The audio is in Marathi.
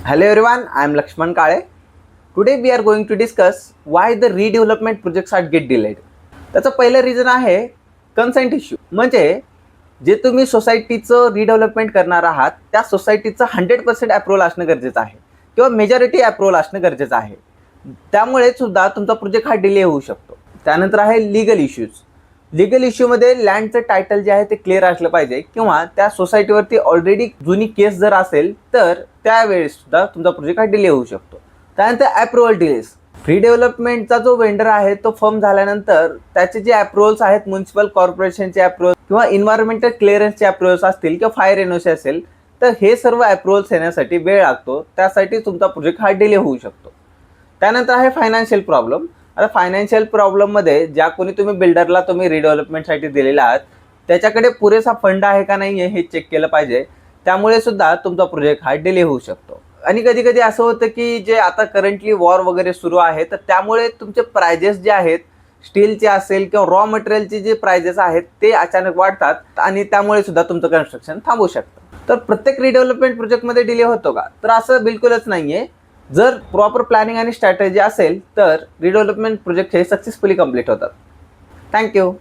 Hello everyone, I am Lakshman Kale. Today we are going to discuss why the redevelopment projects are get delayed. त्याचं पहिलं रिझन आहे कन्सेंट इश्यू. म्हणजे जे तुम्ही सोसायटीचं रिडेव्हलपमेंट करणार आहात त्या सोसायटीचं 100% अप्रूव्हल असणं गरजेचं आहे किंवा मेजॉरिटी अप्रूव्हल असणं गरजेचं आहे. त्यामुळे सुद्धा तुमचा प्रोजेक्ट हा डिले होऊ शकतो. त्यानंतर आहे लीगल इश्यूज. लीगल इश्यूमध्ये लँडचं टायटल जे आहे ते क्लिअर असलं पाहिजे किंवा त्या सोसायटीवरती ऑलरेडी जुनी केस जर असेल तर त्यावेळेस सुद्धा तुमचा प्रोजेक्ट हा डिले होऊ शकतो. त्यानंतर अप्रूव्हल डिलेज. फ्री डेव्हलपमेंटचा जो वेंडर आहे तो फर्म झाल्यानंतर त्याचे जे अप्रूव्हल्स आहेत म्युन्सिपल कॉर्पोरेशनचे अप्रूव्हल किंवा इन्व्हायरमेंटल क्लिअरन्सचे अप्रूव्हल्स असतील किंवा फायर एनओसी असेल तर हे सर्व अप्रूव्हल्स येण्यासाठी वेळ लागतो. त्यासाठी तुमचा प्रोजेक्ट हा डिले होऊ शकतो. त्यानंतर आहे फायनान्शियल प्रॉब्लेम. आता फायनान्शियल प्रॉब्लेममध्ये ज्या कोणी तुम्ही बिल्डरला तुम्ही रिडेव्हलपमेंटसाठी दिलेला आहात त्याच्याकडे पुरेसा फंड आहे का नाही हे चेक केलं पाहिजे. त्यामुळे सुद्धा तुमचा प्रोजेक्ट हा डिले होऊ शकतो. आणि कधी कधी असं होतं की जे आता करंटली वॉर वगैरे सुरू आहे तर त्यामुळे तुमचे प्राइजेस जे आहेत स्टीलचे असेल किंवा रॉ मटेरियलचे जे प्राइजेस आहेत ते अचानक वाढतात आणि त्यामुळे सुद्धा तुमचं कन्स्ट्रक्शन थांबू शकतं. तर प्रत्येक रिडेव्हलपमेंट प्रोजेक्टमध्ये डिले होतो का, तर असं बिलकुलच नाही आहे. जर प्रॉपर प्लॅनिंग आणि स्ट्रॅटेजी असेल तर रिडेव्हलपमेंट प्रोजेक्ट हे सक्सेसफुली कंप्लीट होतात. थँक्यू.